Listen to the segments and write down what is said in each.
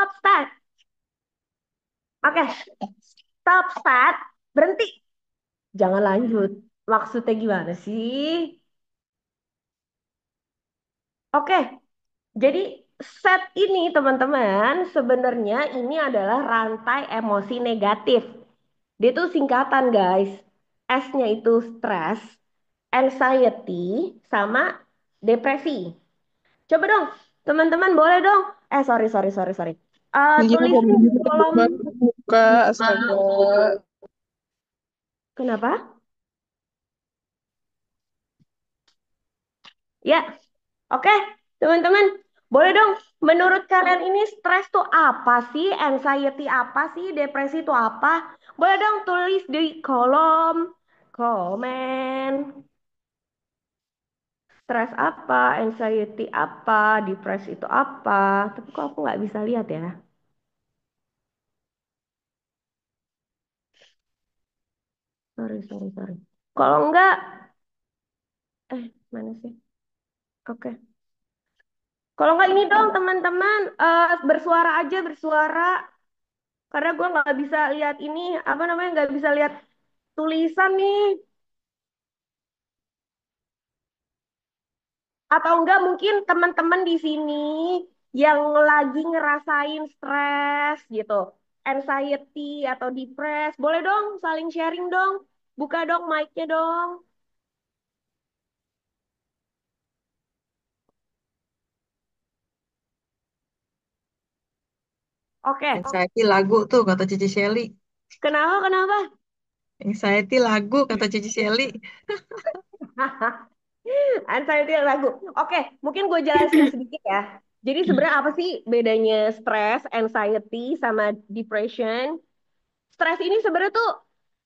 Stop, start. Oke, stop, start. Berhenti. Jangan lanjut. Maksudnya gimana sih? Oke, jadi set ini teman-teman sebenarnya ini adalah rantai emosi negatif. Dia tuh singkatan guys. S-nya itu stress, anxiety, sama depresi. Coba dong, teman-teman boleh dong. Sorry, sorry, sorry, sorry. Iya, Tulis baru di baru kolom. baru buka, astaga. Kenapa? Ya, oke, teman-teman. Boleh dong, menurut kalian ini stres tuh apa sih? Anxiety apa sih? Depresi itu apa? Boleh dong tulis di kolom komen. Stres apa? Anxiety apa? Depresi itu apa? Tapi kok aku nggak bisa lihat ya? Sorry, sorry, sorry. Kalau enggak, mana sih? Oke. Kalau enggak ini dong teman-teman, bersuara aja, bersuara. Karena gue nggak bisa lihat ini, apa namanya, nggak bisa lihat tulisan nih. Atau enggak mungkin teman-teman di sini yang lagi ngerasain stres gitu, anxiety atau depres, boleh dong saling sharing dong. Buka dong mic-nya dong. Oke, Anxiety lagu tuh kata Cici Shelly. kenapa kenapa? Anxiety lagu kata Cici Shelly. Anxiety lagu. Oke, mungkin gue jelasin sedikit ya. Jadi sebenarnya apa sih bedanya stres, anxiety, sama depression? Stres ini sebenarnya tuh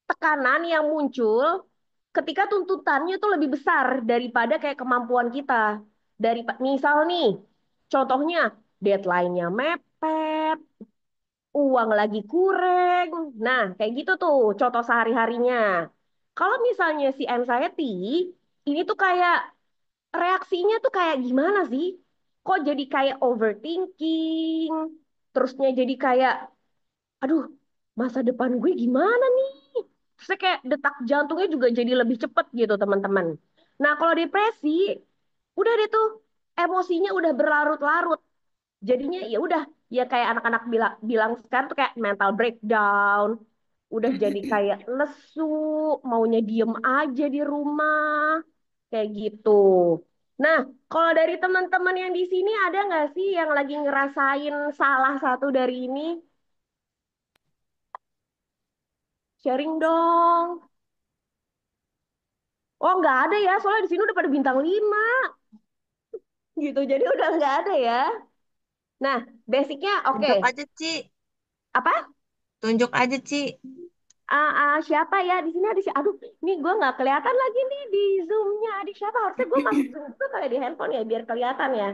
tekanan yang muncul ketika tuntutannya tuh lebih besar daripada kayak kemampuan kita. Dari misal nih, contohnya deadline-nya mepet, uang lagi kurang. Nah, kayak gitu tuh contoh sehari-harinya. Kalau misalnya si anxiety, ini tuh kayak reaksinya tuh kayak gimana sih? Kok jadi kayak overthinking, terusnya jadi kayak aduh, masa depan gue gimana nih? Terus kayak detak jantungnya juga jadi lebih cepet gitu, teman-teman. Nah, kalau depresi, udah deh tuh, emosinya udah berlarut-larut. Jadinya ya udah, ya kayak anak-anak bilang bilang sekarang tuh kayak mental breakdown. Udah jadi kayak lesu, maunya diem aja di rumah, kayak gitu. Nah, kalau dari teman-teman yang di sini ada nggak sih yang lagi ngerasain salah satu dari ini? Sharing dong. Oh, nggak ada ya, soalnya di sini udah pada bintang 5 gitu. Jadi udah nggak ada ya. Nah, basicnya oke. Tunjuk aja, Ci. Apa? Tunjuk aja, Ci. Siapa ya? Di sini ada siapa? Aduh, ini gue nggak kelihatan lagi nih di Zoom-nya. Adik siapa? Harusnya gue masuk Zoom juga kali di handphone ya, biar kelihatan ya.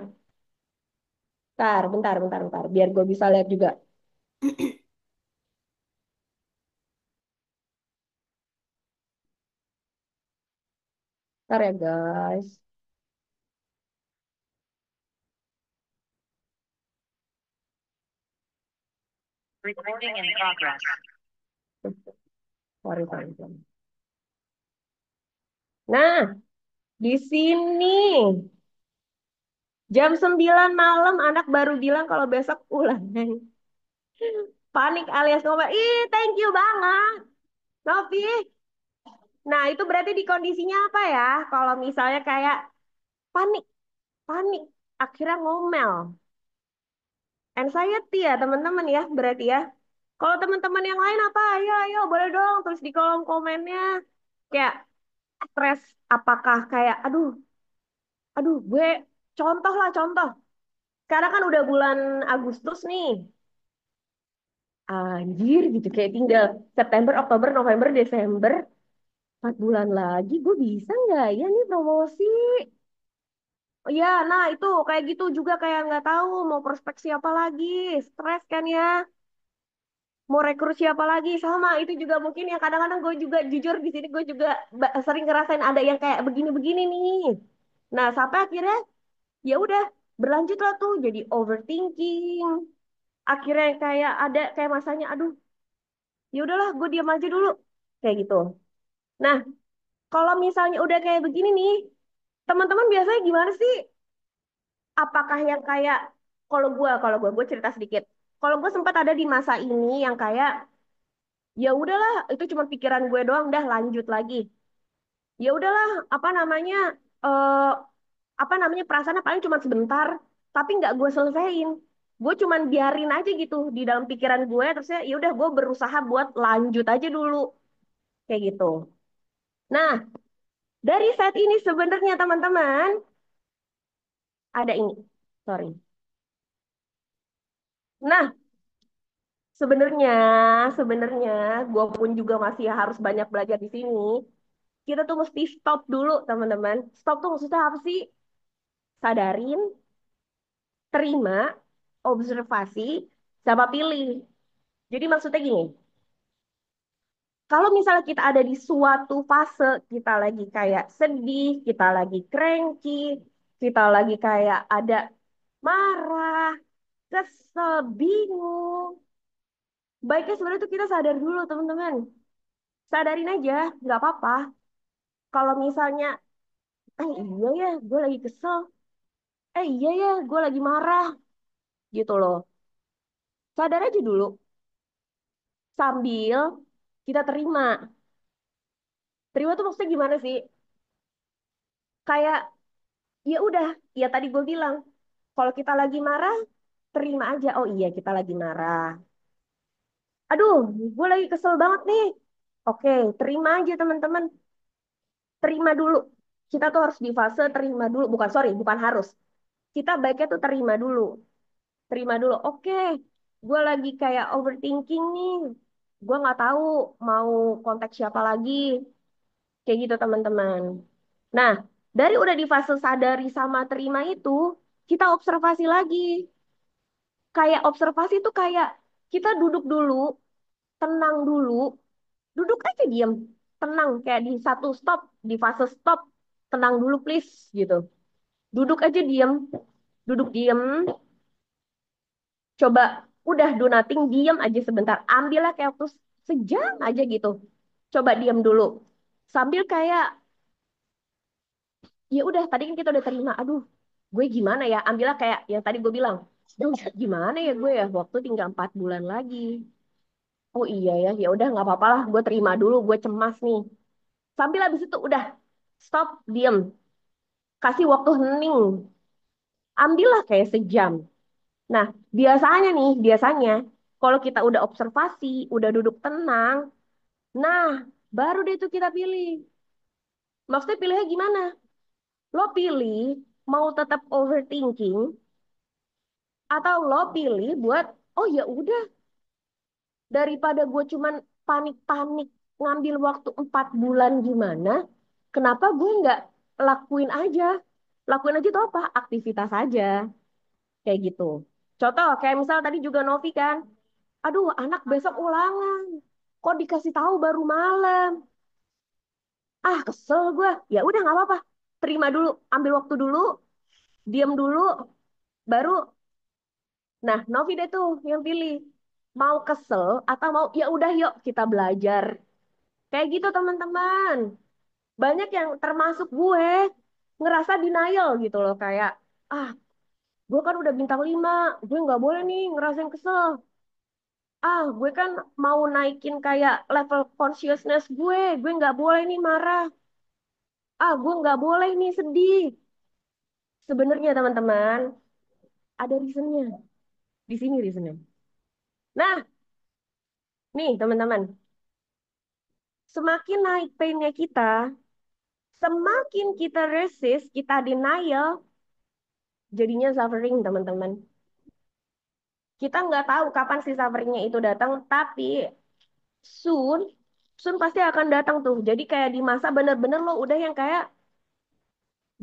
Bentar, bentar, bentar, bentar. Biar gue bisa lihat juga. Bentar ya, guys. Recording in progress. Sorry, sorry, sorry. Nah, di sini jam 9 malam anak baru bilang kalau besok ulangan. Panik alias ngomel. Ih, thank you banget, Novi. Nah, itu berarti di kondisinya apa ya? Kalau misalnya kayak panik, panik, akhirnya ngomel. Anxiety ya, teman-teman ya, berarti ya. Kalau teman-teman yang lain apa? Ayo, ayo, boleh dong tulis di kolom komennya. Kayak stres, apakah kayak, aduh, aduh, gue contoh lah, contoh. Sekarang kan udah bulan Agustus nih. Anjir gitu, kayak tinggal September, Oktober, November, Desember. 4 bulan lagi, gue bisa nggak ya nih promosi? Oh iya, nah itu kayak gitu juga kayak nggak tahu mau prospek siapa lagi, stres kan ya, mau rekrut siapa lagi sama itu juga mungkin yang kadang-kadang gue juga jujur di sini gue juga sering ngerasain ada yang kayak begini-begini nih. Nah sampai akhirnya ya udah berlanjut lah tuh jadi overthinking, Akhirnya kayak ada kayak masanya, aduh, ya udahlah, gue diam aja dulu, kayak gitu. Nah, kalau misalnya udah kayak begini nih, teman-teman biasanya gimana sih? Apakah yang kayak kalau gue cerita sedikit. Kalau gue sempat ada di masa ini yang kayak ya udahlah, itu cuma pikiran gue doang, dah lanjut lagi. Ya udahlah, apa namanya eh apa namanya perasaannya paling cuma sebentar, tapi nggak gue selesain. Gue cuman biarin aja gitu di dalam pikiran gue, terus ya udah gue berusaha buat lanjut aja dulu kayak gitu. Nah, dari saat ini sebenarnya teman-teman ada ini, sorry. Nah, sebenarnya sebenarnya gue pun juga masih harus banyak belajar di sini. Kita tuh mesti stop dulu, teman-teman. Stop tuh maksudnya apa sih? Sadarin, terima, observasi, sama pilih. Jadi maksudnya gini, kalau misalnya kita ada di suatu fase, kita lagi kayak sedih, kita lagi cranky, kita lagi kayak ada marah, kesel, bingung. Baiknya sebenarnya tuh kita sadar dulu, teman-teman. Sadarin aja, nggak apa-apa. Kalau misalnya, iya ya, gue lagi kesel. Iya ya, gue lagi marah. Gitu loh. Sadar aja dulu. Sambil kita terima. Terima tuh maksudnya gimana sih? Kayak, ya udah, ya tadi gue bilang. Kalau kita lagi marah, terima aja. Oh iya, kita lagi marah. Aduh, gue lagi kesel banget nih. Oke, terima aja teman-teman. Terima dulu. Kita tuh harus di fase terima dulu. Bukan, sorry, bukan harus. Kita baiknya tuh terima dulu. Terima dulu. Oke, gue lagi kayak overthinking nih. Gue nggak tahu mau kontak siapa lagi. Kayak gitu teman-teman. Nah, dari udah di fase sadari sama terima itu, kita observasi lagi. Kayak observasi itu kayak kita duduk dulu, tenang dulu, duduk aja diam, tenang kayak di satu stop, di fase stop, tenang dulu please gitu. Duduk aja diam, duduk diam, coba udah do nothing, diam aja sebentar. Ambillah kayak waktu sejam aja gitu. Coba diam dulu. Sambil kayak ya udah tadi kan kita udah terima, aduh, gue gimana ya? Ambillah kayak yang tadi gue bilang, duh, gimana ya gue ya? Waktu tinggal 4 bulan lagi. Oh iya ya, ya udah nggak apa-apa lah, gue terima dulu, gue cemas nih. Sambil habis itu udah stop, diem, kasih waktu hening, ambillah kayak sejam. Nah, biasanya kalau kita udah observasi, udah duduk tenang, nah baru deh tuh kita pilih. Maksudnya pilihnya gimana? Lo pilih mau tetap overthinking atau lo pilih buat oh ya udah daripada gue cuman panik-panik ngambil waktu 4 bulan gimana? Kenapa gue nggak lakuin aja? Lakuin aja tuh apa? Aktivitas aja. Kayak gitu. Contoh, kayak misal tadi juga Novi kan. Aduh, anak besok ulangan. Kok dikasih tahu baru malam? Ah, kesel gue. Ya udah nggak apa-apa. Terima dulu, ambil waktu dulu, diam dulu, baru. Nah, Novi deh tuh yang pilih. Mau kesel atau mau ya udah yuk kita belajar. Kayak gitu teman-teman. Banyak yang termasuk gue ngerasa denial gitu loh kayak ah gue kan udah bintang 5, gue nggak boleh nih ngerasain kesel. Ah gue kan mau naikin kayak level consciousness gue nggak boleh nih marah. Ah gue nggak boleh nih sedih. Sebenarnya teman-teman ada reasonnya. Di sini reasonnya. Nah nih teman-teman, semakin naik painnya kita, semakin kita resist, kita denial, jadinya suffering teman-teman. Kita nggak tahu kapan sih sufferingnya itu datang, tapi soon, soon pasti akan datang tuh. Jadi kayak di masa bener-bener lo udah yang kayak,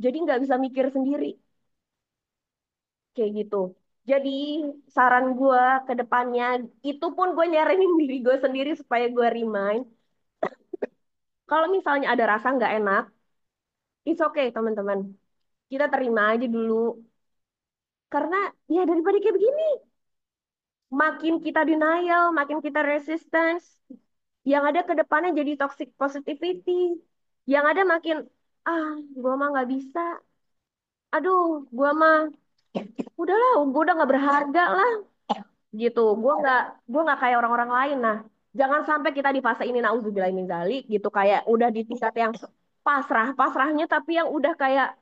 jadi nggak bisa mikir sendiri, kayak gitu. Jadi saran gue ke depannya, itu pun gue nyaranin diri gue sendiri supaya gue remind, kalau misalnya ada rasa nggak enak, it's okay teman-teman. Kita terima aja dulu. Karena ya daripada kayak begini, makin kita denial, makin kita resistance, yang ada ke depannya jadi toxic positivity. Yang ada makin, ah, gua mah nggak bisa. Aduh, gua mah, udahlah, gua udah nggak berharga lah, gitu. Gua nggak kayak orang-orang lain. Nah, jangan sampai kita di fase ini nauzubillah min dzalik, gitu. Kayak udah di tingkat yang pasrahnya, tapi yang udah kayak,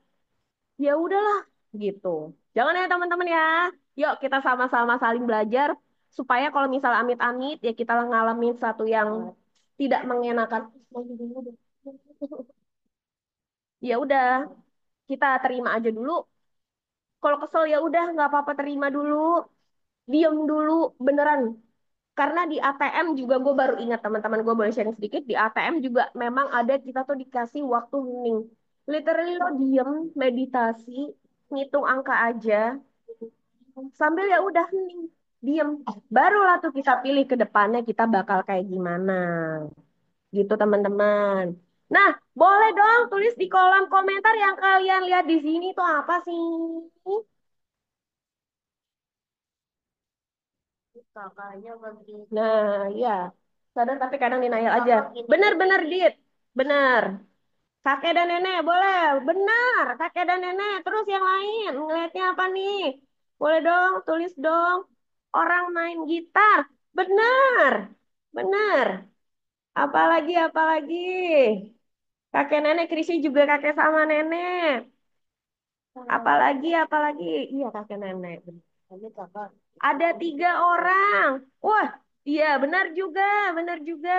ya udahlah, gitu. Jangan ya teman-teman ya. Yuk kita sama-sama saling belajar supaya kalau misal amit-amit ya kita ngalamin satu yang tidak mengenakan. Ya udah, kita terima aja dulu. Kalau kesel ya udah nggak apa-apa, terima dulu, diem dulu, beneran. Karena di ATM juga gue baru ingat, teman-teman, gue boleh sharing sedikit, di ATM juga memang ada, kita tuh dikasih waktu hening. Literally lo diem, meditasi, ngitung angka aja, sambil ya udah hening, diem. Barulah tuh kita pilih ke depannya kita bakal kayak gimana. Gitu teman-teman. Nah, boleh dong tulis di kolom komentar yang kalian lihat di sini tuh apa sih? Nah, iya. Sadar tapi kadang denial aja. Bener-bener, Dit. Bener. Kakek dan nenek, boleh. Benar, kakek dan nenek. Terus yang lain, ngeliatnya apa nih? Boleh dong, tulis dong. Orang main gitar. Benar. Benar. Apalagi, apalagi. Kakek nenek, Krisya juga kakek sama nenek. Apalagi, apalagi. Iya, kakek nenek. Ada 3 orang. Wah, iya benar juga, benar juga.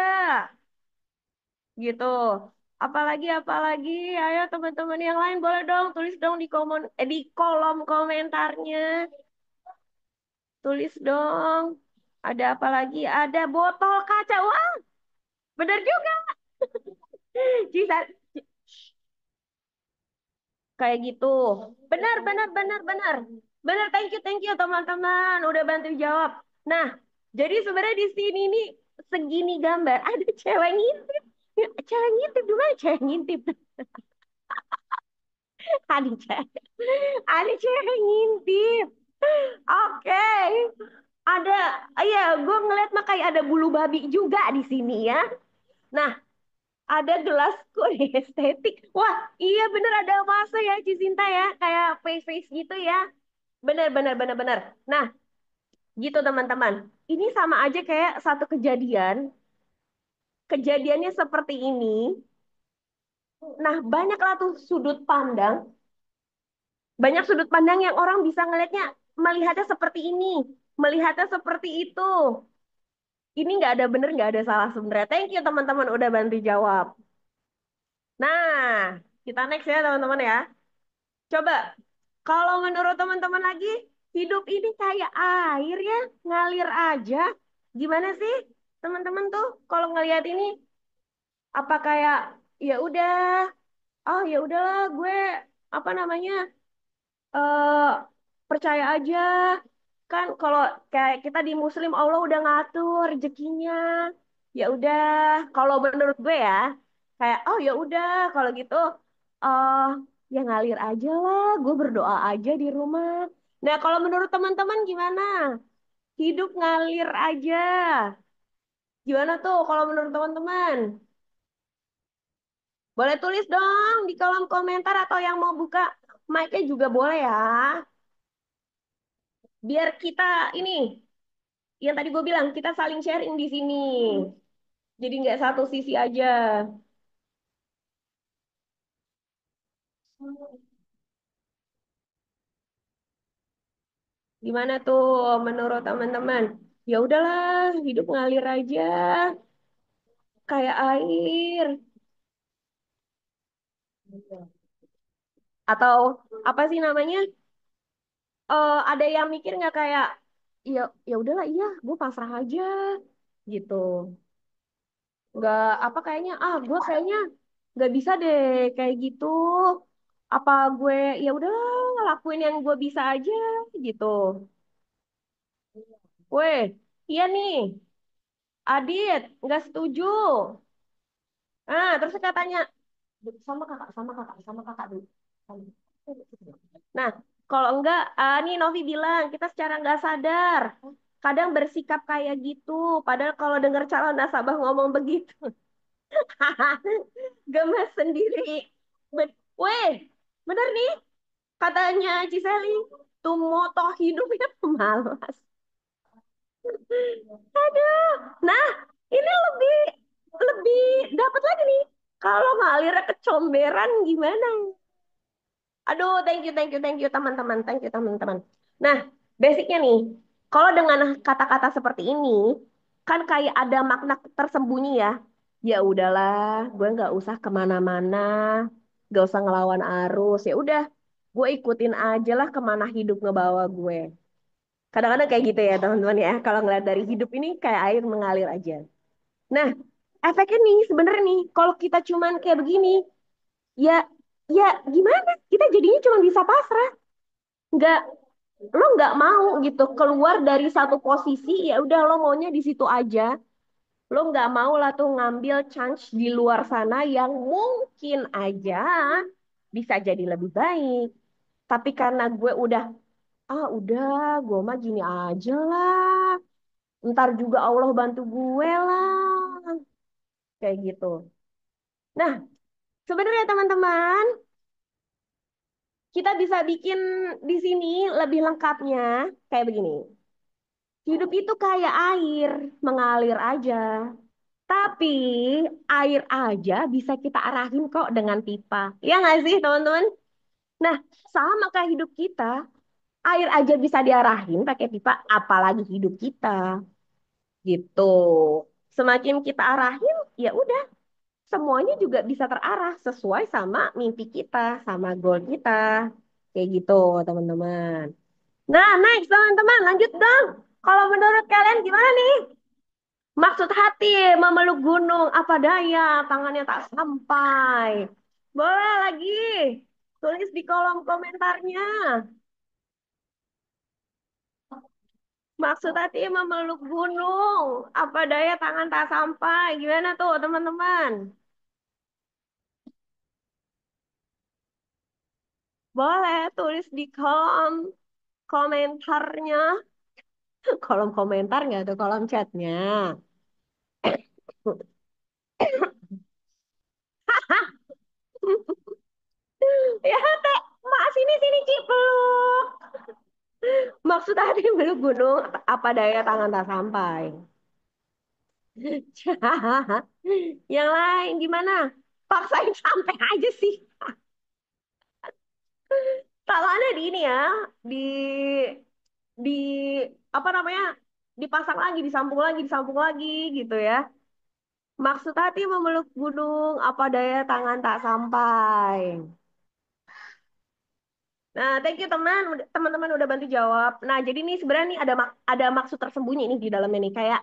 Gitu. Apalagi, apalagi. Ayo teman-teman yang lain boleh dong tulis dong di kolom komentarnya. Tulis dong. Ada apa lagi? Ada botol kaca. Wah, benar juga. Cisa, kayak gitu. Benar, benar, benar, benar. Benar, thank you teman-teman udah bantu jawab. Nah, jadi sebenarnya di sini nih segini gambar ada cewek ngintip. Cewek ngintip gimana cewek ngintip? Ada cewek, ada cewek ngintip. Oke, ada, iya, gue ngeliat mah kayak ada bulu babi juga di sini ya. Nah, ada gelas kue estetik. Wah, iya bener ada vase ya Cicinta ya, kayak face-face gitu ya. Bener, bener, bener, bener. Nah, gitu teman-teman. Ini sama aja kayak satu kejadian. Kejadiannya seperti ini. Nah, banyaklah tuh sudut pandang. Banyak sudut pandang yang orang bisa ngelihatnya, melihatnya seperti ini, melihatnya seperti itu. Ini nggak ada bener, nggak ada salah sebenarnya. Thank you teman-teman udah bantu jawab. Nah, kita next ya teman-teman ya. Coba, kalau menurut teman-teman lagi, hidup ini kayak air ya, ngalir aja. Gimana sih teman-teman tuh kalau ngelihat ini? Apa kayak ya udah, oh ya udahlah gue apa namanya eh percaya aja, kan kalau kayak kita di Muslim Allah udah ngatur rezekinya. Ya udah, kalau menurut gue ya kayak oh ya udah kalau gitu eh ya ngalir aja lah, gue berdoa aja di rumah. Nah, kalau menurut teman-teman gimana? Hidup ngalir aja. Gimana tuh kalau menurut teman-teman? Boleh tulis dong di kolom komentar atau yang mau buka mic-nya juga boleh ya. Biar kita ini, yang tadi gue bilang, kita saling sharing di sini. Jadi nggak satu sisi aja. Gimana tuh menurut teman-teman? Ya udahlah, hidup ngalir aja kayak air. Atau apa sih namanya? Ada yang mikir nggak kayak ya ya udahlah, iya, gue pasrah aja gitu. Nggak apa kayaknya, gue kayaknya nggak bisa deh kayak gitu. Apa gue ya udahlah lakuin yang gue bisa aja gitu. Weh, iya nih, Adit nggak setuju. Terus katanya sama kakak dulu. Nah, kalau enggak, nih Novi bilang kita secara nggak sadar. kadang bersikap kayak gitu. Padahal kalau dengar calon nasabah ngomong begitu, gemes sendiri. Weh, bener nih katanya Ciseli, tuh moto hidupnya pemalas. Aduh, nah ini lebih lebih dapat lagi nih. Kalau ngalirnya kecomberan gimana? Aduh, thank you teman-teman, thank you teman-teman. Nah, basicnya nih, kalau dengan kata-kata seperti ini, kan kayak ada makna tersembunyi ya. Ya udahlah, gue nggak usah kemana-mana, nggak usah ngelawan arus. Ya udah, gue ikutin aja lah kemana hidup ngebawa gue. Kadang-kadang kayak gitu ya teman-teman ya. Kalau ngeliat dari hidup ini kayak air mengalir aja. Nah, efeknya nih sebenarnya nih, kalau kita cuman kayak begini, ya ya gimana? Kita jadinya cuma bisa pasrah. Nggak, lo nggak mau gitu keluar dari satu posisi, ya udah lo maunya di situ aja. Lo nggak mau lah tuh ngambil chance di luar sana yang mungkin aja bisa jadi lebih baik. Tapi karena gue udah, gue mah gini aja lah. Ntar juga Allah bantu gue lah. Kayak gitu. Nah, sebenarnya teman-teman, kita bisa bikin di sini lebih lengkapnya kayak begini. Hidup itu kayak air, mengalir aja. Tapi air aja bisa kita arahin kok dengan pipa. Ya nggak sih teman-teman? Nah, sama kayak hidup kita. Air aja bisa diarahin pakai pipa, apalagi hidup kita. Gitu. Semakin kita arahin, ya udah semuanya juga bisa terarah sesuai sama mimpi kita, sama goal kita. Kayak gitu, teman-teman. Nah, next teman-teman, lanjut dong. Kalau menurut kalian gimana nih? Maksud hati memeluk gunung, apa daya tangannya tak sampai. Boleh lagi, tulis di kolom komentarnya. Maksud hati memeluk gunung, apa daya tangan tak sampai. Gimana tuh teman-teman? Boleh tulis di kolom komentarnya. Kolom komentar nggak tuh, kolom chatnya. Ya, teh, mak sini sini Cipeluk. Maksud hati memeluk gunung, apa daya tangan tak sampai. Yang lain gimana? Paksain sampai aja sih. Salahnya di ini ya, di di apa namanya? Dipasang lagi, disambung lagi gitu ya. Maksud hati memeluk gunung, apa daya tangan tak sampai. Nah, thank you teman-teman udah bantu jawab. Nah, jadi nih sebenarnya nih ada maksud tersembunyi nih di dalamnya nih kayak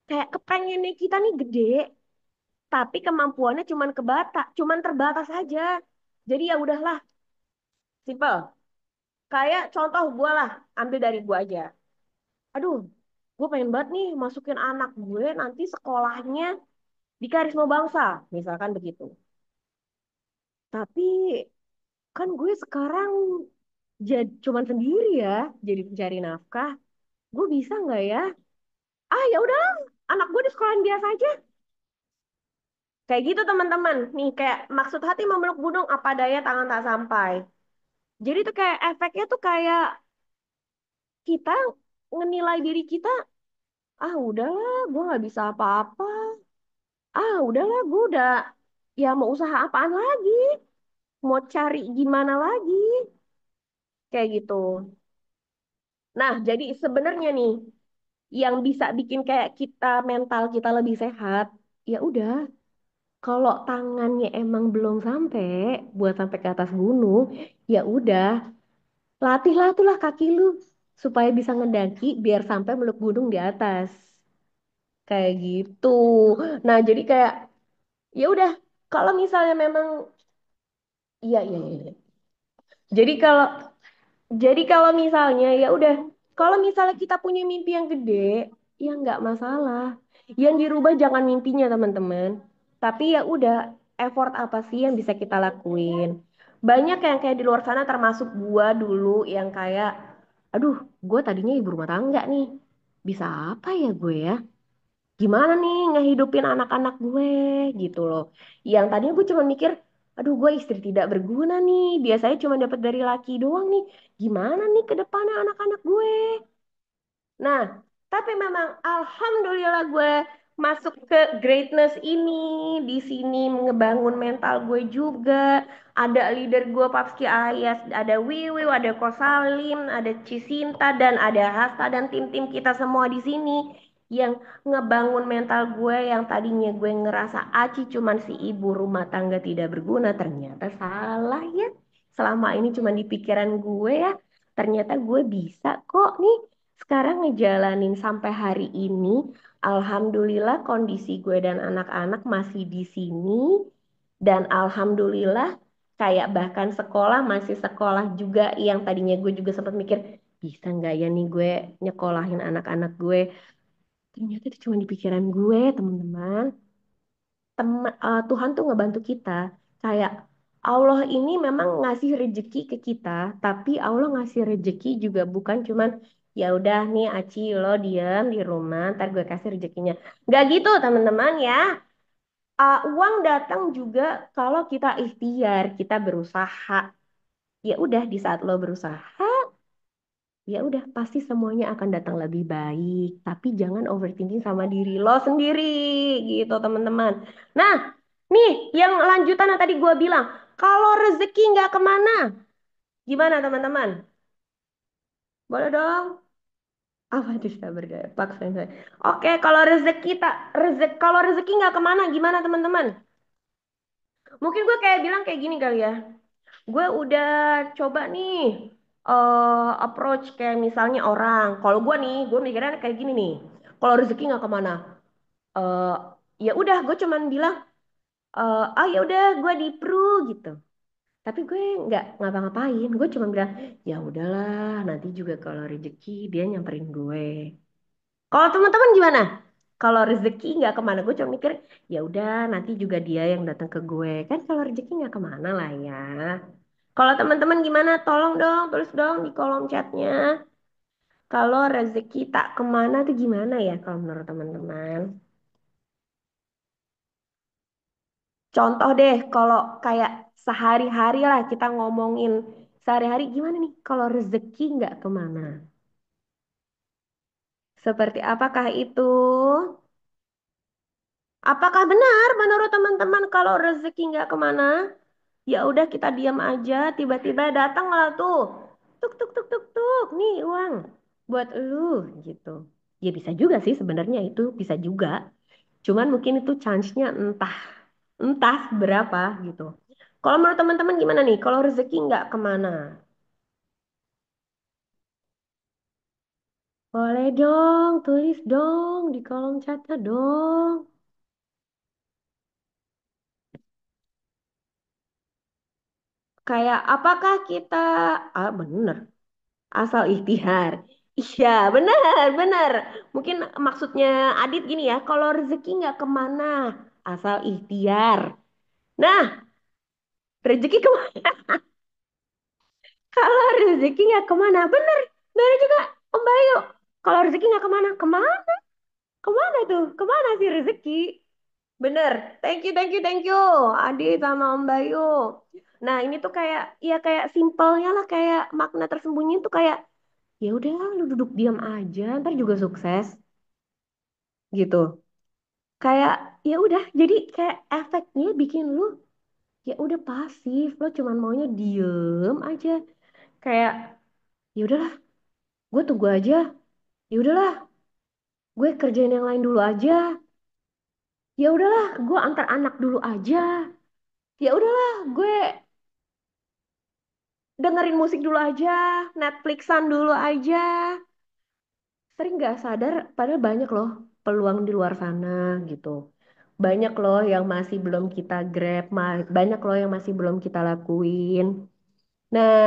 kayak kepengen nih kita nih gede, tapi kemampuannya cuman terbatas aja. Jadi ya udahlah, simple. Kayak contoh gue lah, ambil dari gue aja. Aduh, gue pengen banget nih masukin anak gue nanti sekolahnya di Karisma Bangsa, misalkan begitu. Tapi kan gue sekarang jadi cuman sendiri ya, jadi pencari nafkah. Gue bisa nggak ya? Ah ya udah, anak gue di sekolahan biasa aja. Kayak gitu teman-teman. Nih kayak maksud hati memeluk gunung apa daya tangan tak sampai. Jadi tuh kayak efeknya tuh kayak kita ngenilai diri kita, ah udahlah, gue nggak bisa apa-apa. Ah udahlah, gue udah ya mau usaha apaan lagi, mau cari gimana lagi, kayak gitu. Nah, jadi sebenarnya nih yang bisa bikin kayak kita mental kita lebih sehat, ya udah. Kalau tangannya emang belum sampai buat sampai ke atas gunung, ya udah, latihlah tuh kaki lu supaya bisa ngedaki biar sampai meluk gunung di atas. Kayak gitu. Nah, jadi kayak ya udah, kalau misalnya memang iya iya iya. Iya. Jadi kalau Jadi kalau misalnya ya udah, kalau misalnya kita punya mimpi yang gede, ya nggak masalah. Yang dirubah jangan mimpinya teman-teman, tapi ya udah effort apa sih yang bisa kita lakuin. Banyak yang kayak di luar sana termasuk gua dulu yang kayak, aduh, gue tadinya ibu rumah tangga nih. Bisa apa ya gue ya? Gimana nih ngehidupin anak-anak gue gitu loh. Yang tadinya gue cuma mikir, aduh gue istri tidak berguna nih. Biasanya cuma dapat dari laki doang nih. Gimana nih ke depannya anak-anak gue? Nah, tapi memang alhamdulillah gue masuk ke greatness ini, di sini ngebangun mental gue juga. Ada leader gue Papski Ayas, ada Wiwi, ada Kosalim, ada Cisinta dan ada Hasta dan tim-tim kita semua di sini yang ngebangun mental gue yang tadinya gue ngerasa Aci cuman si ibu rumah tangga tidak berguna, ternyata salah ya. Selama ini cuma di pikiran gue ya, ternyata gue bisa kok nih sekarang ngejalanin sampai hari ini, alhamdulillah kondisi gue dan anak-anak masih di sini dan alhamdulillah kayak bahkan sekolah masih sekolah juga yang tadinya gue juga sempat mikir bisa nggak ya nih gue nyekolahin anak-anak gue. Ternyata itu cuma di pikiran gue, teman-teman. Tuhan tuh ngebantu kita. Kayak Allah ini memang ngasih rejeki ke kita, tapi Allah ngasih rejeki juga bukan cuman ya udah nih Aci lo diam di rumah, ntar gue kasih rezekinya. Nggak gitu teman-teman ya. Uang datang juga kalau kita ikhtiar, kita berusaha. Ya udah di saat lo berusaha, ya udah pasti semuanya akan datang lebih baik. Tapi jangan overthinking sama diri lo sendiri gitu teman-teman. Nah, nih yang lanjutan yang tadi gue bilang, kalau rezeki nggak kemana, gimana teman-teman? Boleh dong? Apa itu sabar deh, paksain saya. Oke, kalau rezeki tak kalau rezeki nggak kemana, gimana teman-teman? Mungkin gue kayak bilang kayak gini kali ya. Gue udah coba nih approach kayak misalnya orang. Kalau gue nih, gue mikirnya kayak gini nih. Kalau rezeki nggak kemana, eh ya udah gue cuman bilang, ya udah gue di Pru gitu. Tapi gue nggak ngapa-ngapain. Gue cuma bilang, ya udahlah, nanti juga kalau rezeki dia nyamperin gue. Kalau teman-teman gimana? Kalau rezeki nggak kemana, gue cuma mikir, ya udah nanti juga dia yang datang ke gue. Kan kalau rezeki nggak kemana lah ya. Kalau teman-teman gimana? Tolong dong, tulis dong di kolom chatnya. Kalau rezeki tak kemana tuh gimana ya kalau menurut teman-teman? Contoh deh, kalau kayak sehari-hari lah kita ngomongin sehari-hari gimana nih kalau rezeki nggak kemana? Seperti apakah itu? Apakah benar menurut teman-teman kalau rezeki nggak kemana? Ya udah kita diam aja, tiba-tiba datang lah tuh. Tuk tuk tuk tuk tuk, nih uang buat lu gitu. Ya bisa juga sih sebenarnya itu bisa juga. Cuman mungkin itu chance-nya entah entah berapa gitu. Kalau menurut teman-teman gimana nih? Kalau rezeki nggak kemana? Boleh dong, tulis dong di kolom chatnya dong. Kayak apakah kita bener asal ikhtiar. Iya, benar, benar. Mungkin maksudnya Adit gini ya, kalau rezeki nggak kemana, asal ikhtiar. Nah, rezeki kemana? Kalau rezeki nggak kemana, bener. Bener juga, Om Bayu. Kalau rezeki nggak kemana, kemana? Kemana tuh? Kemana sih rezeki? Bener. Thank you, thank you, thank you. Adit sama Om Bayu. Nah, ini tuh kayak, ya kayak simpelnya lah, kayak makna tersembunyi tuh kayak, ya udah lu duduk diam aja, ntar juga sukses gitu. Kayak ya udah jadi kayak efeknya bikin lu ya udah pasif, lo cuman maunya diem aja kayak ya udahlah gue tunggu aja, ya udahlah gue kerjain yang lain dulu aja, ya udahlah gue antar anak dulu aja, ya udahlah gue dengerin musik dulu aja, Netflixan dulu aja. Sering nggak sadar padahal banyak loh peluang di luar sana gitu. Banyak loh yang masih belum kita grab, banyak loh yang masih belum kita lakuin. Nah,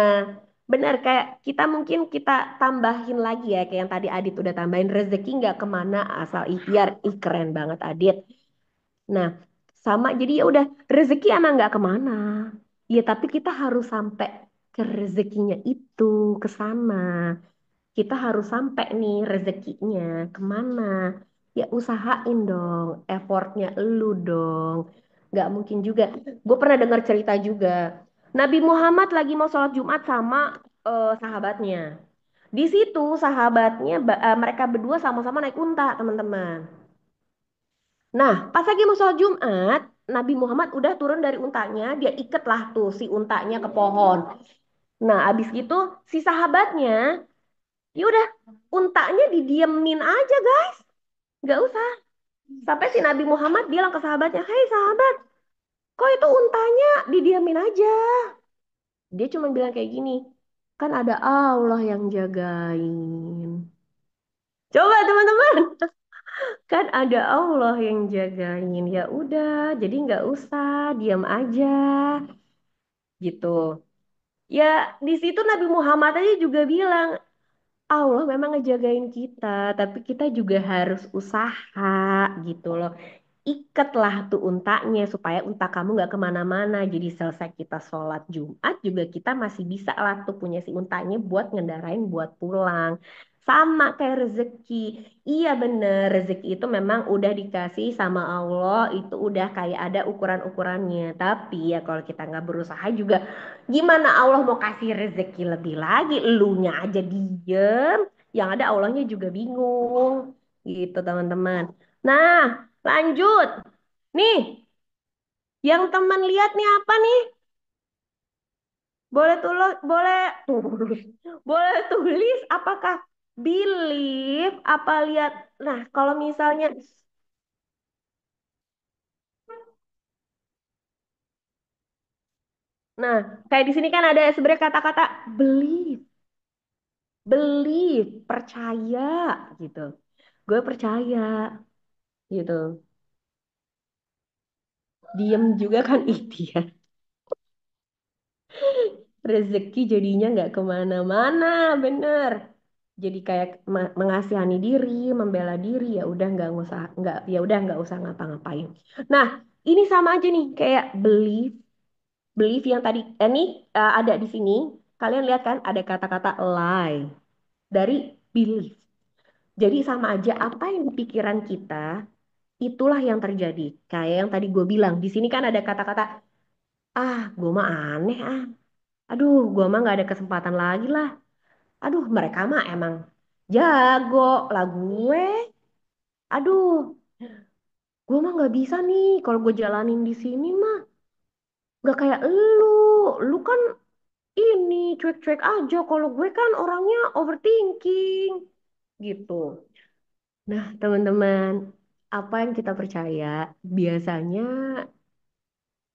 benar kayak kita mungkin kita tambahin lagi ya, kayak yang tadi Adit udah tambahin rezeki nggak kemana asal ikhtiar. Ih keren banget Adit. Nah, sama jadi ya udah rezeki emang nggak kemana. Ya tapi kita harus sampai ke rezekinya itu ke sana. kita harus sampai nih rezekinya kemana? Ya usahain dong, effortnya elu dong. Nggak mungkin juga. Gue pernah dengar cerita juga. Nabi Muhammad lagi mau sholat Jumat sama sahabatnya. Di situ sahabatnya, mereka berdua sama-sama naik unta, teman-teman. Nah, pas lagi mau sholat Jumat, Nabi Muhammad udah turun dari untanya, dia ikatlah tuh si untanya ke pohon. Nah, abis gitu si sahabatnya, ya udah untanya didiemin aja guys, nggak usah. Sampai si Nabi Muhammad bilang ke sahabatnya, "Hei sahabat, kok itu untanya didiemin aja?" Dia cuma bilang kayak gini, kan ada Allah yang jagain. Coba teman-teman, kan ada Allah yang jagain. Ya udah, jadi nggak usah, diam aja gitu. Ya di situ Nabi Muhammad aja juga bilang, Allah memang ngejagain kita, tapi kita juga harus usaha gitu loh. Ikatlah tuh untanya supaya unta kamu nggak kemana-mana. Jadi selesai kita sholat Jumat juga kita masih bisa lah tuh punya si untanya buat ngendarain buat pulang. Sama kayak rezeki. Iya bener, rezeki itu memang udah dikasih sama Allah, itu udah kayak ada ukuran-ukurannya. Tapi ya kalau kita nggak berusaha juga, gimana Allah mau kasih rezeki lebih lagi? Elunya aja diem, yang ada Allahnya juga bingung. Gitu teman-teman. Nah, lanjut. Nih, yang teman lihat nih apa nih? Boleh tulis, boleh tulis, boleh tulis apakah believe apa lihat. Nah, kalau misalnya, nah kayak di sini kan ada sebenarnya kata-kata believe, believe, percaya gitu. Gue percaya gitu. Diem juga kan ikhtiar. Rezeki jadinya nggak kemana-mana, bener. Jadi kayak mengasihani diri, membela diri, ya udah nggak usah ngapa-ngapain. Nah, ini sama aja nih kayak belief, belief yang tadi ini ada di sini. Kalian lihat kan ada kata-kata lie dari belief. Jadi sama aja apa yang di pikiran kita itulah yang terjadi. Kayak yang tadi gue bilang di sini kan ada kata-kata gue mah aneh aduh gue mah nggak ada kesempatan lagi lah. Aduh, mereka mah emang jago lah gue. Aduh, gue mah nggak bisa nih kalau gue jalanin di sini mah nggak kayak elu. Lu kan ini cuek-cuek aja. Kalau gue kan orangnya overthinking gitu. Nah, teman-teman, apa yang kita percaya biasanya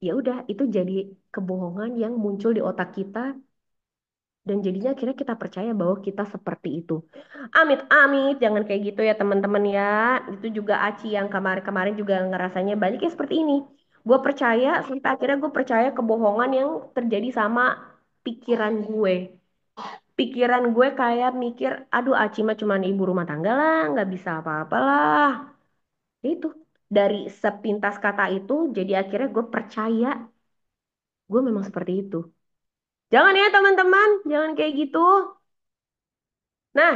ya udah itu jadi kebohongan yang muncul di otak kita dan jadinya akhirnya kita percaya bahwa kita seperti itu. Amit-amit, jangan kayak gitu ya teman-teman ya. Itu juga Aci yang kemarin-kemarin juga ngerasanya banyak yang seperti ini. Gue percaya, sampai akhirnya gue percaya kebohongan yang terjadi sama pikiran gue. Pikiran gue kayak mikir, aduh Aci mah cuma ibu rumah tangga lah, nggak bisa apa-apa lah. Itu, dari sepintas kata itu, jadi akhirnya gue percaya gue memang seperti itu. Jangan ya teman-teman, jangan kayak gitu. Nah,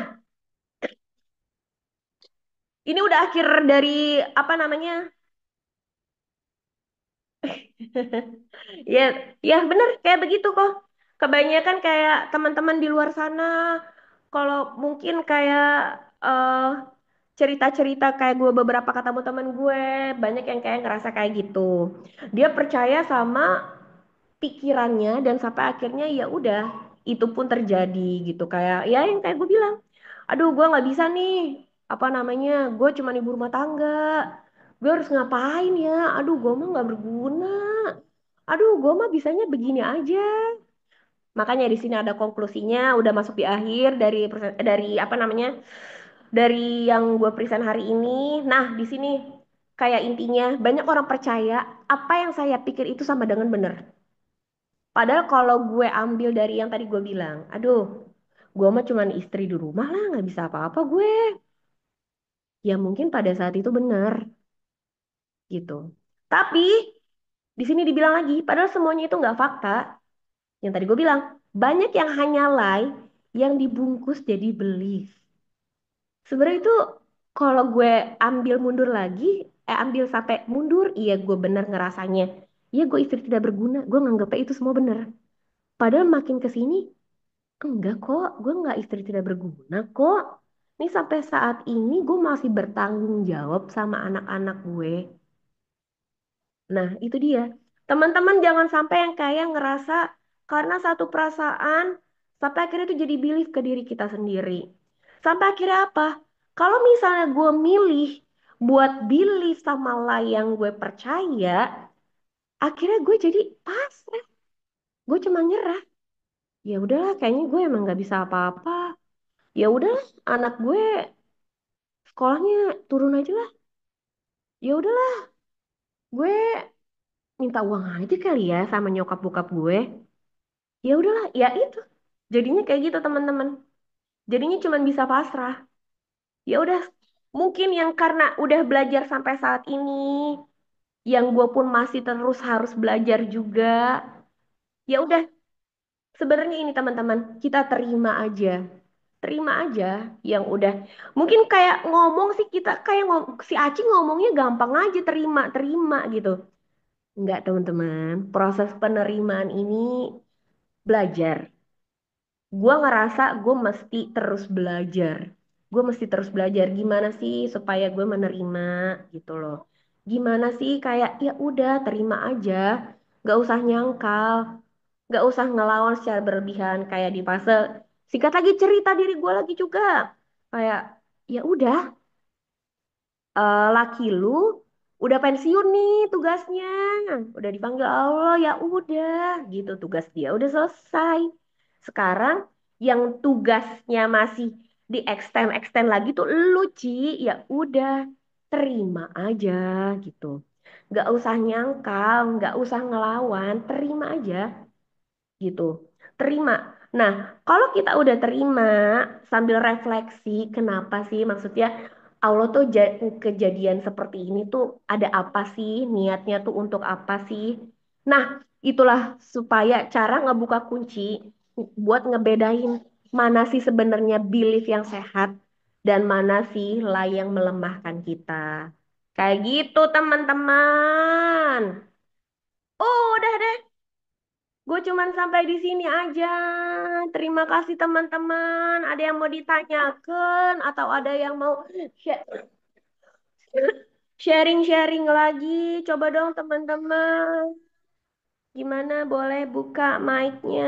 ini udah akhir dari apa namanya. Ya, ya bener kayak begitu kok. Kebanyakan kayak teman-teman di luar sana, kalau mungkin kayak eh, cerita-cerita kayak gue beberapa ketemu teman gue, banyak yang kayak ngerasa kayak gitu. Dia percaya sama pikirannya dan sampai akhirnya ya udah itu pun terjadi gitu kayak ya yang kayak gue bilang. Aduh, gue nggak bisa nih. Apa namanya? Gue cuma ibu rumah tangga. Gue harus ngapain ya? Aduh, gue mah nggak berguna. Aduh, gue mah bisanya begini aja. Makanya di sini ada konklusinya, udah masuk di akhir dari apa namanya? Dari yang gue present hari ini. Nah, di sini kayak intinya banyak orang percaya apa yang saya pikir itu sama dengan benar. Padahal kalau gue ambil dari yang tadi gue bilang, aduh, gue mah cuma istri di rumah lah, nggak bisa apa-apa gue. Ya mungkin pada saat itu benar gitu. Tapi di sini dibilang lagi, padahal semuanya itu nggak fakta. Yang tadi gue bilang, banyak yang hanya lie yang dibungkus jadi belis. Sebenarnya itu kalau gue ambil mundur lagi, ambil sampai mundur, iya gue bener ngerasanya. Iya gue istri tidak berguna, gue nganggapnya itu semua bener. Padahal makin ke sini, enggak kok, gue nggak istri tidak berguna kok. Ini sampai saat ini gue masih bertanggung jawab sama anak-anak gue. Nah, itu dia. Teman-teman jangan sampai yang kayak ngerasa karena satu perasaan sampai akhirnya itu jadi belief ke diri kita sendiri. Sampai akhirnya apa? Kalau misalnya gue milih buat belief sama lah yang gue percaya, akhirnya gue jadi pasrah. Gue cuma nyerah. Ya udahlah, kayaknya gue emang nggak bisa apa-apa. Ya udahlah, anak gue sekolahnya turun aja lah. Ya udahlah, gue minta uang aja kali ya sama nyokap bokap gue. Ya udahlah, ya itu. Jadinya kayak gitu teman-teman. Jadinya cuma bisa pasrah. Ya udah, mungkin yang karena udah belajar sampai saat ini, yang gue pun masih terus harus belajar juga. Ya udah, sebenarnya ini teman-teman, kita terima aja. Terima aja yang udah. Mungkin kayak ngomong sih kita kayak si Aci ngomongnya gampang aja terima, terima gitu. Enggak, teman-teman. Proses penerimaan ini belajar. Gue ngerasa gue mesti terus belajar. Gue mesti terus belajar gimana sih supaya gue menerima gitu loh. Gimana sih kayak ya udah terima aja, gak usah nyangkal, gak usah ngelawan secara berlebihan kayak di fase singkat lagi cerita diri gue lagi juga kayak ya udah laki lu udah pensiun nih tugasnya, udah dipanggil Allah ya udah gitu tugas dia udah selesai. Sekarang yang tugasnya masih di extend extend lagi tuh lu Ci, ya udah terima aja gitu. Gak usah nyangkal, gak usah ngelawan, terima aja gitu. Terima. Nah, kalau kita udah terima sambil refleksi, kenapa sih maksudnya Allah tuh kejadian seperti ini tuh ada apa sih? Niatnya tuh untuk apa sih? Nah, itulah supaya cara ngebuka kunci buat ngebedain mana sih sebenarnya belief yang sehat dan mana sih lah yang melemahkan kita. Kayak gitu, teman-teman. Oh, udah deh. Gue cuman sampai di sini aja. Terima kasih teman-teman. Ada yang mau ditanyakan atau ada yang mau sha- sharing-sharing lagi? Coba dong teman-teman. Gimana boleh buka mic-nya?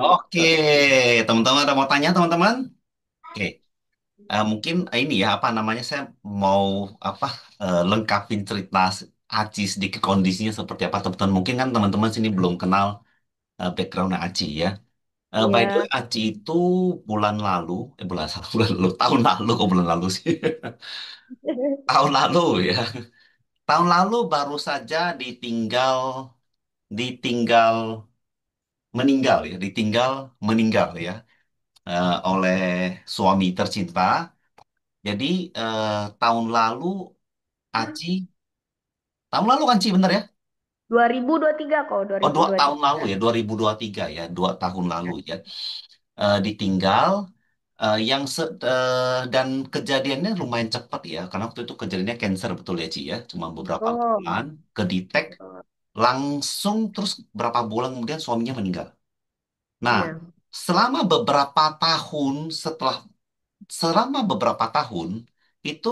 Oke, Gitu. teman-teman ada mau tanya teman-teman? Oke, mungkin ini ya apa namanya saya mau apa lengkapin cerita Aci sedikit kondisinya seperti apa teman-teman. Mungkin kan teman-teman sini belum kenal backgroundnya Aci ya. By the way, Iya. Aci itu bulan lalu, bulan bulan lalu, tahun lalu kok bulan lalu sih? Tahun lalu ya. Tahun lalu baru saja ditinggal ditinggal meninggal ya, ditinggal meninggal ya oleh suami tercinta. Jadi tahun lalu Aci, tahun lalu kan Ci bener ya? 2023 kok, Oh 2 tahun 2023. lalu ya, 2023 ya, 2 tahun lalu ya. Ditinggal dan kejadiannya lumayan cepat ya, karena waktu itu kejadiannya cancer betul ya Ci ya, cuma beberapa Oh, bulan kedetek betul. langsung terus berapa bulan kemudian suaminya meninggal. Nah, Iya, selama beberapa tahun setelah selama beberapa tahun itu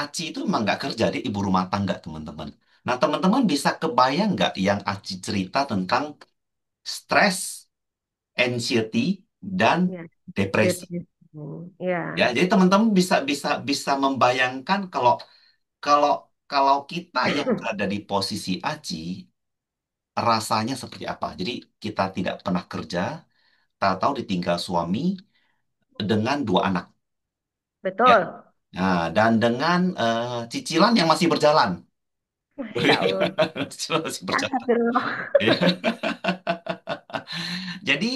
Aci itu emang nggak kerja, dia ibu rumah tangga teman-teman. Nah teman-teman bisa kebayang nggak yang Aci cerita tentang stres, anxiety, dan iya. depresi. Depresi. Iya, Ya, jadi teman-teman bisa bisa bisa membayangkan kalau kalau kalau kita yang berada di posisi Aci rasanya seperti apa. Jadi kita tidak pernah kerja, tahu-tahu ditinggal suami dengan 2 anak. Ya. betul. Nah, dan dengan cicilan yang masih berjalan. Masya Allah. Cicilan masih berjalan. Astagfirullah. Ya. Jadi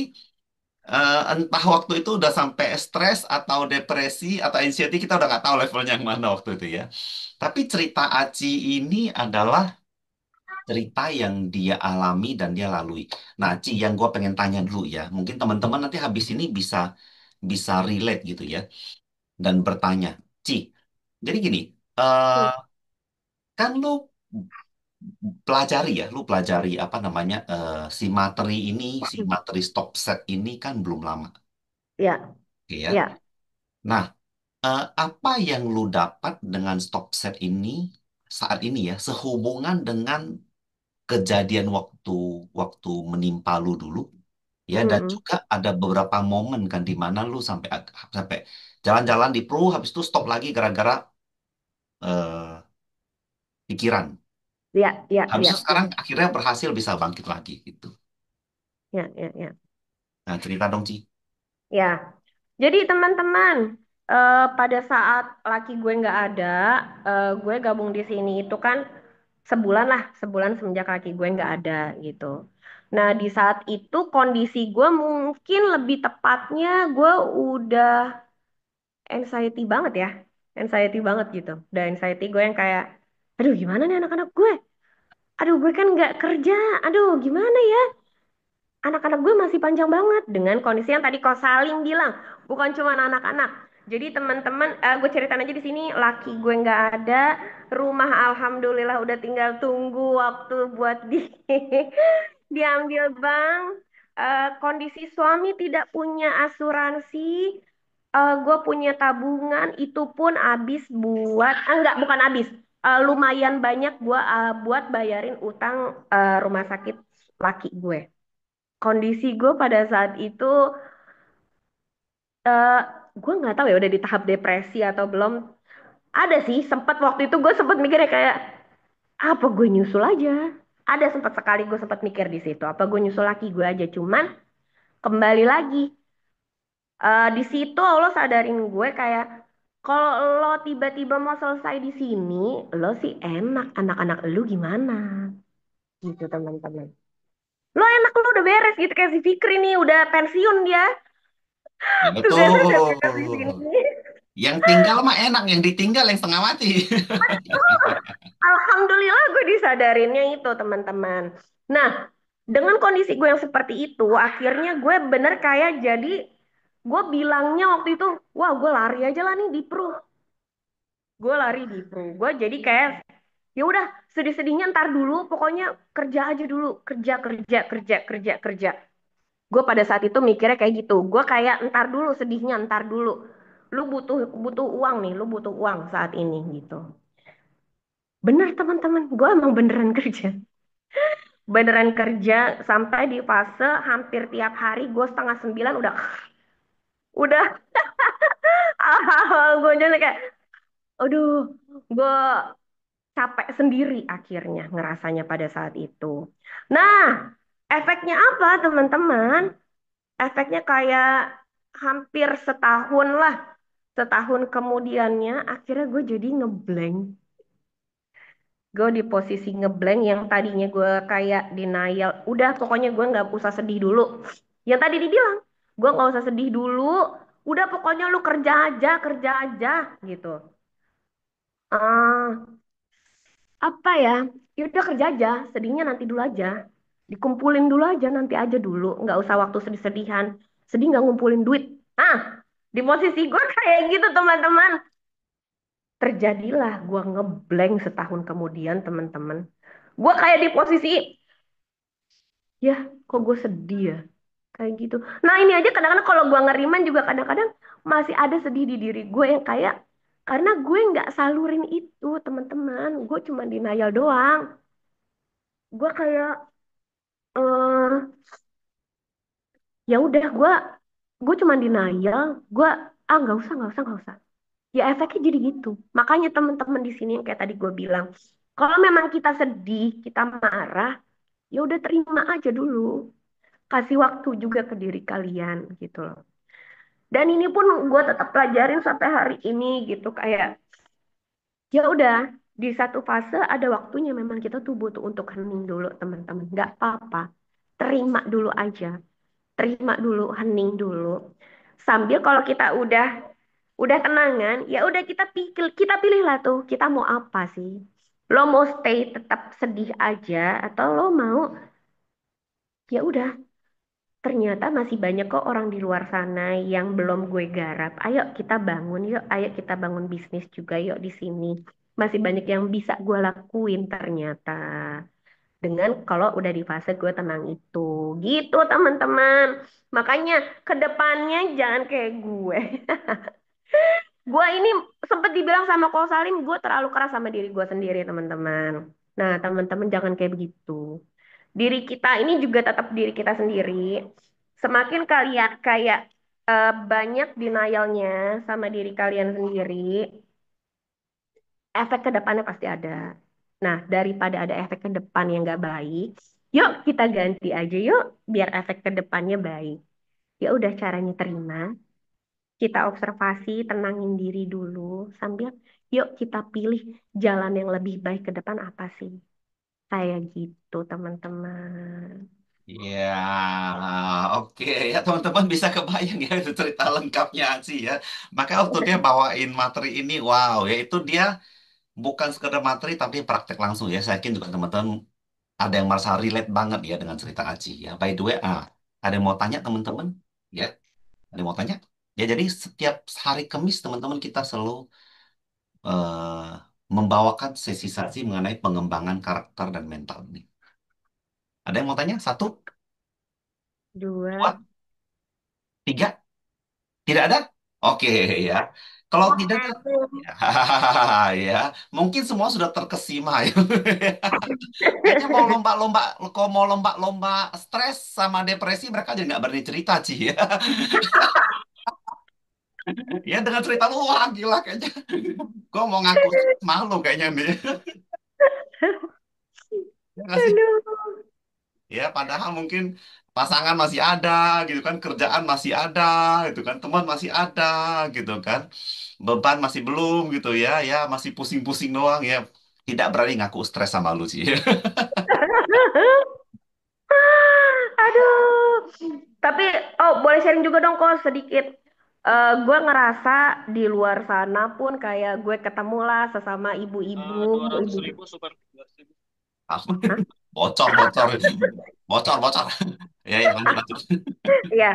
entah waktu itu udah sampai stres atau depresi atau anxiety kita udah nggak tahu levelnya yang mana waktu itu ya. Tapi cerita Aci ini adalah cerita yang dia alami dan dia lalui. Nah, Ci, yang gue pengen tanya dulu ya, mungkin teman-teman nanti habis ini bisa bisa relate gitu ya dan bertanya, Ci, jadi gini, eh Hmm. kan pelajari ya, lu pelajari apa namanya si materi stop set ini kan belum lama, Ya, oke ya. ya. Nah, apa yang lu dapat dengan stop set ini saat ini ya, sehubungan dengan kejadian waktu waktu menimpa lu dulu, ya, dan Mm-mm. juga ada beberapa momen kan di mana lu sampai jalan-jalan di Pru, habis itu stop lagi gara-gara eh, pikiran. Ya, ya, Habis itu ya, sekarang ya, akhirnya berhasil bisa bangkit lagi gitu. ya, ya, ya. Nah, cerita dong, Ci. Ya. Jadi teman-teman, pada saat laki gue nggak ada, gue gabung di sini itu kan sebulan lah, sebulan semenjak laki gue nggak ada gitu. Nah, di saat itu kondisi gue mungkin lebih tepatnya gue udah anxiety banget ya, anxiety banget gitu. Udah anxiety gue yang kayak, aduh gimana nih anak-anak gue? Aduh gue kan nggak kerja, aduh gimana ya? Anak-anak gue masih panjang banget dengan kondisi yang tadi kau Salim bilang, bukan cuma anak-anak. Jadi teman-teman, gue ceritain aja di sini, laki gue nggak ada, rumah alhamdulillah udah tinggal tunggu waktu buat diambil bank. Kondisi suami tidak punya asuransi, gue punya tabungan, itu pun habis buat, enggak bukan habis, lumayan banyak gue buat bayarin utang rumah sakit laki gue. Kondisi gue pada saat itu eh gue nggak tahu ya udah di tahap depresi atau belum. Ada sih sempat waktu itu gue sempat mikirnya kayak apa gue nyusul aja. Ada sempat sekali gue sempat mikir di situ apa gue nyusul laki gue aja. Cuman kembali lagi di situ Allah sadarin gue kayak kalau lo tiba-tiba mau selesai di sini, lo sih enak, anak-anak lu gimana? Gitu teman-teman. Lo enak lo udah beres gitu kayak si Fikri nih udah pensiun dia. Ya Tugasnya udah beres di betul. sini. Yang tinggal mah enak, yang ditinggal yang setengah mati. Alhamdulillah gue disadarinnya itu teman-teman. Nah, dengan kondisi gue yang seperti itu, akhirnya gue bener kayak jadi gue bilangnya waktu itu, wah gue lari aja lah nih di Pru. Gue lari di Pru. Gue jadi kayak ya udah sedih-sedihnya ntar dulu, pokoknya kerja aja dulu, kerja kerja kerja kerja kerja. Gue pada saat itu mikirnya kayak gitu. Gue kayak ntar dulu sedihnya, ntar dulu. Lu butuh butuh uang nih, lu butuh uang saat ini gitu. Bener teman-teman, gue emang beneran kerja. Beneran kerja sampai di fase hampir tiap hari gue setengah sembilan udah gue jadi kayak aduh gue capek sendiri akhirnya ngerasanya pada saat itu. Nah, efeknya apa teman-teman? Efeknya kayak hampir setahun lah. Setahun kemudiannya akhirnya gue jadi ngeblank. Gue di posisi ngeblank yang tadinya gue kayak denial. Udah pokoknya gue nggak usah sedih dulu. Yang tadi dibilang, gue nggak usah sedih dulu. Udah pokoknya lu kerja aja gitu. Ah, apa ya? Ya udah kerja aja, sedihnya nanti dulu aja. Dikumpulin dulu aja, nanti aja dulu. Nggak usah waktu sedih-sedihan. Sedih nggak ngumpulin duit. Nah, di posisi gue kayak gitu teman-teman. Terjadilah gue ngeblank setahun kemudian teman-teman. Gue kayak di posisi ya kok gue sedih ya kayak gitu. Nah ini aja kadang-kadang kalau gue ngeriman juga kadang-kadang masih ada sedih di diri gue yang kayak karena gue nggak salurin itu teman-teman, gue cuma denial doang. Gue kayak eh ya udah gue cuma denial. Gue nggak usah. Ya efeknya jadi gitu. Makanya teman-teman di sini yang kayak tadi gue bilang, kalau memang kita sedih, kita marah, ya udah terima aja dulu. Kasih waktu juga ke diri kalian gitu loh. Dan ini pun gue tetap pelajarin sampai hari ini gitu kayak ya udah di satu fase ada waktunya memang kita tuh butuh untuk hening dulu teman-teman. Nggak apa-apa. Terima dulu aja. Terima dulu, hening dulu. Sambil kalau kita udah tenangan, ya udah kita pilih lah tuh kita mau apa sih? Lo mau stay tetap sedih aja atau lo mau ya udah ternyata masih banyak kok orang di luar sana yang belum gue garap. Ayo kita bangun yuk, ayo kita bangun bisnis juga yuk di sini. Masih banyak yang bisa gue lakuin ternyata. Dengan kalau udah di fase gue tenang itu. Gitu teman-teman. Makanya ke depannya jangan kayak gue. Gue ini sempet dibilang sama Ko Salim, gue terlalu keras sama diri gue sendiri teman-teman. Nah teman-teman jangan kayak begitu. Diri kita ini juga tetap diri kita sendiri. Semakin kalian kayak banyak denialnya sama diri kalian sendiri, efek ke depannya pasti ada. Nah, daripada ada efek ke depan yang nggak baik, yuk kita ganti aja yuk, biar efek ke depannya baik. Ya udah caranya terima, kita observasi, tenangin diri dulu, sambil yuk kita pilih jalan yang lebih baik ke depan apa sih? Kayak gitu, teman-teman. Ya, oke ya teman-teman bisa kebayang ya itu cerita lengkapnya sih ya. Maka waktu dia bawain materi ini, wow ya itu dia bukan sekedar materi tapi praktek langsung ya. Saya yakin juga teman-teman ada yang merasa relate banget ya dengan cerita Aci ya. By the way, ada yang mau tanya teman-teman? Ya, ada yang mau tanya? Ya jadi setiap hari Kamis teman-teman kita selalu eh, membawakan sesi-sesi mengenai pengembangan karakter dan mental ini. Ada yang mau tanya? Satu, Dua. dua, tiga? Tidak ada? Oke ya. Kalau tidak, Oke. ya, ya, mungkin semua sudah terkesima ya. Kayaknya mau lomba-lomba, kalau mau lomba-lomba stres sama depresi mereka jadi nggak berani cerita sih ya. Ya dengan cerita lu wah gila kayaknya. Gue mau ngaku malu kayaknya nih. Ya nggak sih? Aduh. Ya padahal mungkin pasangan masih ada gitu kan, kerjaan masih ada gitu kan, teman masih ada gitu kan. Beban masih belum gitu ya, ya masih pusing-pusing doang ya. Tidak berani ngaku stres sama lu sih. Aduh. Tapi, oh boleh sharing juga dong kok sedikit. Gue ngerasa di luar sana pun kayak gue ketemu lah sesama ibu-ibu. Ibu. Hah? Bocor, bocor, bocor, bocor. Ya, ya lanjut, lanjut. Iya,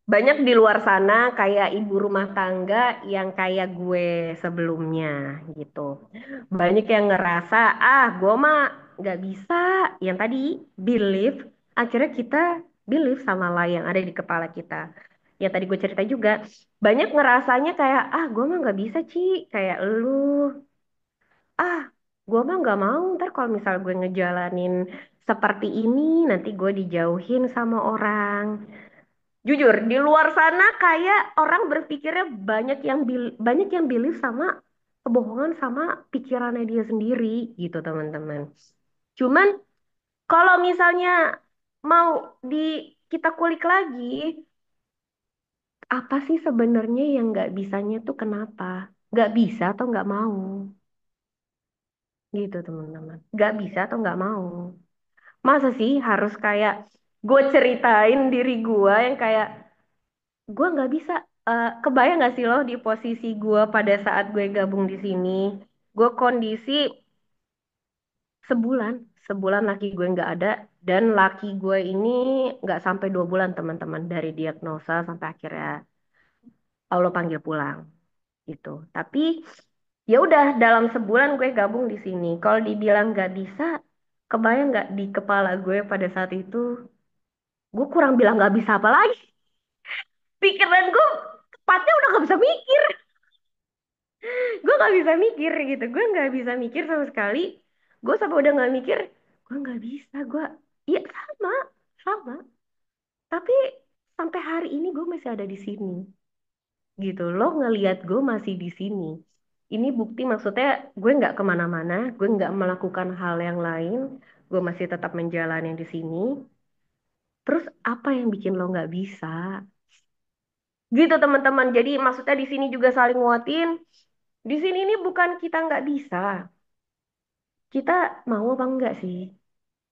banyak di luar sana kayak ibu rumah tangga yang kayak gue sebelumnya gitu. Banyak yang ngerasa, ah gue mah nggak bisa. Yang tadi, believe, akhirnya kita believe sama lah yang ada di kepala kita. Yang tadi gue cerita juga, banyak ngerasanya kayak, ah gue mah nggak bisa Ci, kayak lu. Ah, gue mah nggak mau ntar kalau misal gue ngejalanin seperti ini, nanti gue dijauhin sama orang. Jujur, di luar sana kayak orang berpikirnya banyak yang believe sama kebohongan sama pikirannya dia sendiri gitu teman-teman. Cuman kalau misalnya mau di kita kulik lagi, apa sih sebenarnya yang nggak bisanya tuh kenapa? Nggak bisa atau nggak mau gitu teman-teman. Nggak bisa atau nggak mau. Masa sih harus kayak gue ceritain diri gue yang kayak gue nggak bisa. Kebayang nggak sih lo di posisi gue pada saat gue gabung di sini? Gue kondisi sebulan, sebulan laki gue nggak ada dan laki gue ini nggak sampai 2 bulan teman-teman dari diagnosa sampai akhirnya Allah panggil pulang gitu. Tapi ya udah dalam sebulan gue gabung di sini. Kalau dibilang nggak bisa, kebayang nggak di kepala gue pada saat itu? Gue kurang bilang nggak bisa apa lagi. Pikiran gue tepatnya udah nggak bisa mikir. Gue nggak bisa mikir gitu, gue nggak bisa mikir sama sekali. Gue sampai udah nggak mikir, gue nggak bisa. Gue iya sama sama, tapi sampai hari ini gue masih ada di sini gitu. Lo ngelihat gue masih di sini, ini bukti maksudnya gue nggak kemana-mana, gue nggak melakukan hal yang lain, gue masih tetap menjalani di sini. Terus apa yang bikin lo nggak bisa gitu teman-teman. Jadi maksudnya di sini juga saling nguatin. Di sini ini bukan kita nggak bisa, kita mau apa enggak sih?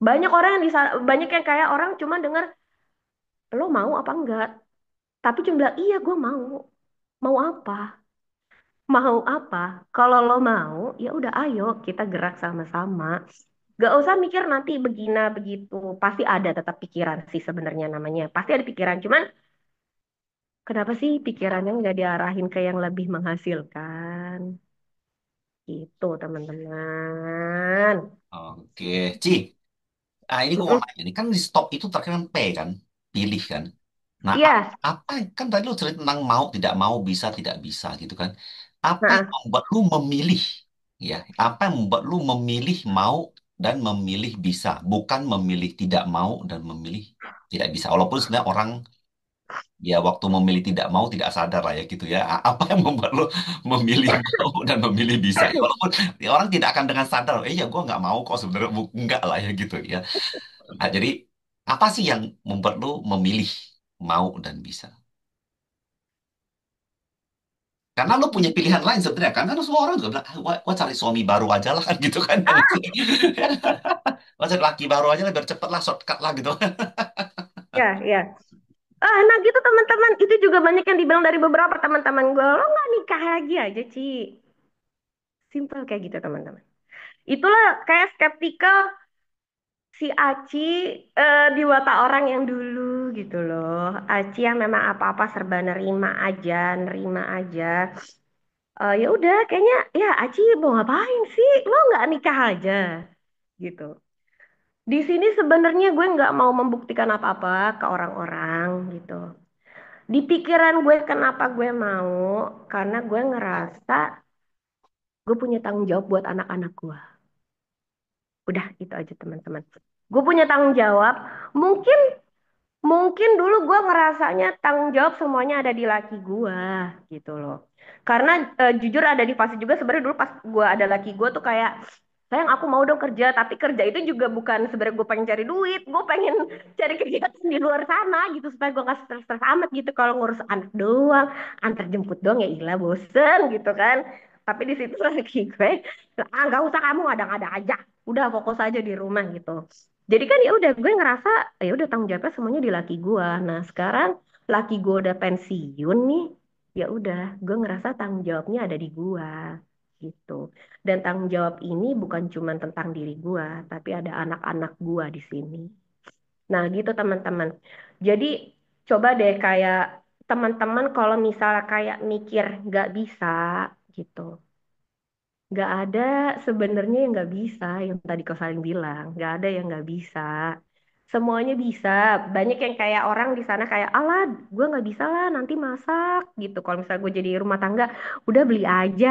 Banyak orang yang banyak yang kayak orang cuma dengar lo mau apa enggak, tapi cuma bilang iya gue mau. Mau apa? Mau apa? Kalau lo mau, ya udah ayo kita gerak sama-sama. Gak usah mikir nanti begina begitu. Pasti ada tetap pikiran sih sebenarnya namanya. Pasti ada pikiran. Cuman kenapa sih pikirannya nggak diarahin ke yang lebih menghasilkan? Gitu teman-teman. Oke, Ci. Ah, ini gue mau Mm-mm. nanya nih, kan di stop itu terakhir P kan, pilih kan. Nah, Iya. apa kan tadi lu cerita tentang mau, tidak mau, bisa, tidak bisa gitu kan. Apa yang Nah, membuat lu memilih, ya? Apa yang membuat lu memilih mau dan memilih bisa, bukan memilih tidak mau dan memilih tidak bisa. Walaupun sebenarnya orang ya waktu memilih tidak mau tidak sadar lah ya gitu ya. Apa yang membuat lu memilih mau dan memilih bisa? Ya, walaupun ya, orang tidak akan dengan sadar, ya gue nggak mau kok sebenarnya, enggak lah ya gitu ya. Nah, jadi apa sih yang membuat lu memilih mau dan bisa? Karena lu punya pilihan lain sebenarnya kan. Karena semua orang juga bilang, ah, gua cari suami baru aja lah kan gitu kan. Yang ah, gua cari laki baru aja lah biar cepet lah, shortcut lah gitu. ya, ya. Nah gitu teman-teman. Itu juga banyak yang dibilang dari beberapa teman-teman gue. Lo nggak nikah lagi aja, Ci. Simple kayak gitu teman-teman. Itulah kayak skeptikal si Aci di mata orang yang dulu gitu loh. Aci yang memang apa-apa serba nerima aja. Ya udah, kayaknya ya Aci mau ngapain sih? Lo nggak nikah aja gitu. Di sini sebenarnya gue nggak mau membuktikan apa-apa ke orang-orang gitu. Di pikiran gue kenapa gue mau? Karena gue ngerasa gue punya tanggung jawab buat anak-anak gue. Udah itu aja teman-teman. Gue punya tanggung jawab. Mungkin Mungkin dulu gue ngerasanya tanggung jawab semuanya ada di laki gue gitu loh. Karena jujur ada di fase juga sebenarnya dulu pas gue ada laki gue tuh kayak sayang aku mau dong kerja tapi kerja itu juga bukan sebenarnya gue pengen cari duit gue pengen cari kegiatan di luar sana gitu supaya gue gak stres-stres amat gitu kalau ngurus anak doang antar jemput doang ya ilah bosen gitu kan tapi di situ laki gue nggak usah kamu ada aja udah fokus aja di rumah gitu jadi kan ya udah gue ngerasa ya udah tanggung jawabnya semuanya di laki gue. Nah sekarang laki gue udah pensiun nih, ya udah gue ngerasa tanggung jawabnya ada di gue gitu. Dan tanggung jawab ini bukan cuma tentang diri gue, tapi ada anak-anak gue di sini. Nah gitu teman-teman. Jadi coba deh kayak teman-teman kalau misalnya kayak mikir nggak bisa gitu. Nggak ada sebenarnya yang nggak bisa, yang tadi kau saling bilang. Nggak ada yang nggak bisa. Semuanya bisa. Banyak yang kayak orang di sana kayak, alah, gue nggak bisa lah nanti masak gitu. Kalau misalnya gue jadi rumah tangga, udah beli aja.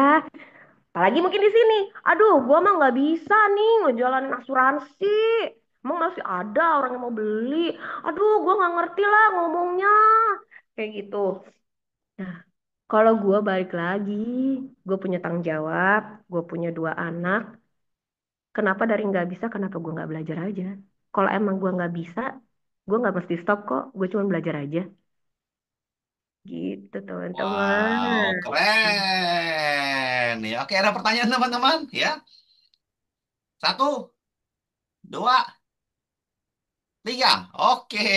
Apalagi mungkin di sini, aduh, gue mah nggak bisa nih ngejalanin asuransi. Emang masih ada orang yang mau beli. Aduh, gue nggak ngerti lah ngomongnya. Kayak gitu. Nah, kalau gue balik lagi, gue punya tanggung jawab, gue punya dua anak. Kenapa dari nggak bisa, kenapa gue nggak belajar aja? Kalau emang gue nggak bisa, gue nggak mesti stop kok. Gue cuma belajar aja. Gitu Wow, teman-teman. keren. Ya, oke, ada pertanyaan teman-teman? Ya, satu, dua, tiga. Oke.